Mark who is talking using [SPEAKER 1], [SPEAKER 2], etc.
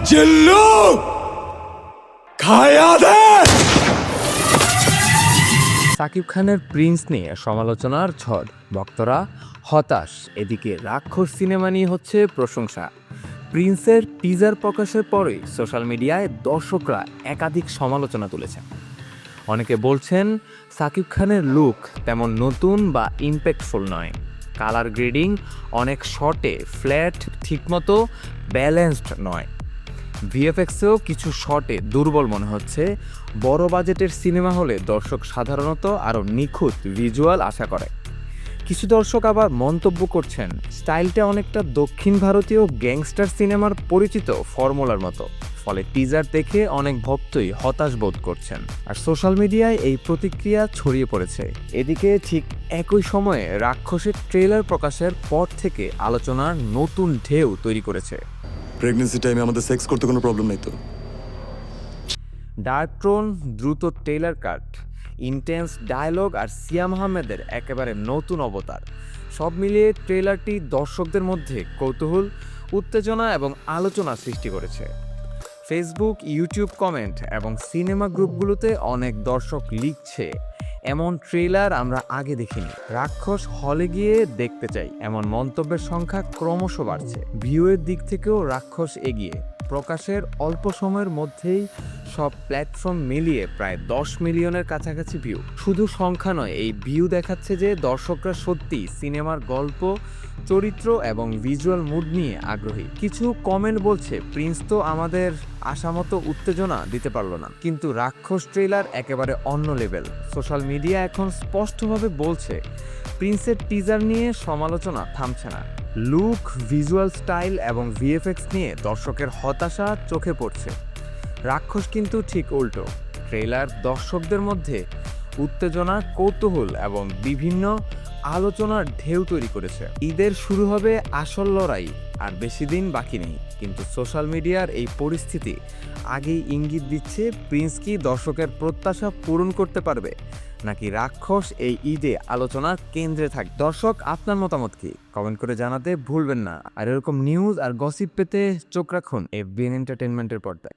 [SPEAKER 1] জিল্লু খায়া দে।
[SPEAKER 2] সাকিব খানের প্রিন্স নিয়ে সমালোচনার ঝড়, ভক্তরা হতাশ। এদিকে রাক্ষস সিনেমা নিয়ে হচ্ছে প্রশংসা। প্রিন্সের টিজার প্রকাশের পরেই সোশ্যাল মিডিয়ায় দর্শকরা একাধিক সমালোচনা তুলেছেন। অনেকে বলছেন সাকিব খানের লুক তেমন নতুন বা ইম্প্যাক্টফুল নয়, কালার গ্রেডিং অনেক শর্টে ফ্ল্যাট, ঠিকমতো ব্যালেন্সড নয়, ভিএফএক্সেও কিছু শটে দুর্বল মনে হচ্ছে। বড় বাজেটের সিনেমা হলে দর্শক সাধারণত আরও নিখুঁত ভিজুয়াল আশা করে। কিছু দর্শক আবার মন্তব্য করছেন স্টাইলটা অনেকটা দক্ষিণ ভারতীয় গ্যাংস্টার সিনেমার পরিচিত ফর্মুলার মতো। ফলে টিজার দেখে অনেক ভক্তই হতাশ বোধ করছেন, আর সোশ্যাল মিডিয়ায় এই প্রতিক্রিয়া ছড়িয়ে পড়েছে। এদিকে ঠিক একই সময়ে রাক্ষসের ট্রেলার প্রকাশের পর থেকে আলোচনার নতুন ঢেউ তৈরি করেছে।
[SPEAKER 1] প্রেগন্যান্সি টাইমে আমাদের সেক্স করতে কোনো প্রবলেম নাই তো?
[SPEAKER 2] ডার্ক টোন, দ্রুত ট্রেলার কাট, ইন্টেন্স ডায়লগ আর সিয়াম আহমেদের একেবারে নতুন অবতার, সব মিলিয়ে ট্রেলারটি দর্শকদের মধ্যে কৌতূহল, উত্তেজনা এবং আলোচনা সৃষ্টি করেছে। ফেসবুক, ইউটিউব কমেন্ট এবং সিনেমা গ্রুপগুলোতে অনেক দর্শক লিখছে, এমন ট্রেলার আমরা আগে দেখিনি, রাক্ষস হলে গিয়ে দেখতে চাই। এমন মন্তব্যের সংখ্যা ক্রমশ বাড়ছে। ভিউয়ের দিক থেকেও রাক্ষস এগিয়ে। প্রকাশের অল্প সময়ের মধ্যেই সব প্ল্যাটফর্ম মিলিয়ে প্রায় 10 মিলিয়নের কাছাকাছি ভিউ। শুধু সংখ্যা নয়, এই ভিউ দেখাচ্ছে যে দর্শকরা সত্যি সিনেমার গল্প, চরিত্র এবং ভিজুয়াল মুড নিয়ে আগ্রহী। কিছু কমেন্ট বলছে প্রিন্স তো আমাদের আশামতো উত্তেজনা দিতে পারলো না, কিন্তু রাক্ষস ট্রেলার একেবারে অন্য লেভেল। সোশ্যাল মিডিয়া এখন স্পষ্টভাবে বলছে প্রিন্সের টিজার নিয়ে সমালোচনা থামছে না। লুক, ভিজুয়াল স্টাইল এবং ভিএফএক্স নিয়ে দর্শকের হতাশা চোখে পড়ছে। রাক্ষস কিন্তু ঠিক উল্টো, ট্রেলার দর্শকদের মধ্যে উত্তেজনা, কৌতূহল এবং বিভিন্ন আলোচনার ঢেউ তৈরি করেছে। ঈদের শুরু হবে আসল লড়াই, আর বেশি দিন বাকি নেই। কিন্তু সোশ্যাল মিডিয়ার এই পরিস্থিতি আগেই ইঙ্গিত দিচ্ছে প্রিন্স কি দর্শকের প্রত্যাশা পূরণ করতে পারবে, নাকি রাক্ষস এই ঈদে আলোচনার কেন্দ্রে থাকবে। দর্শক, আপনার মতামত কি কমেন্ট করে জানাতে ভুলবেন না। আর এরকম নিউজ আর গসিপ পেতে চোখ রাখুন এফবিএন এন্টারটেইনমেন্টের পর্দায়।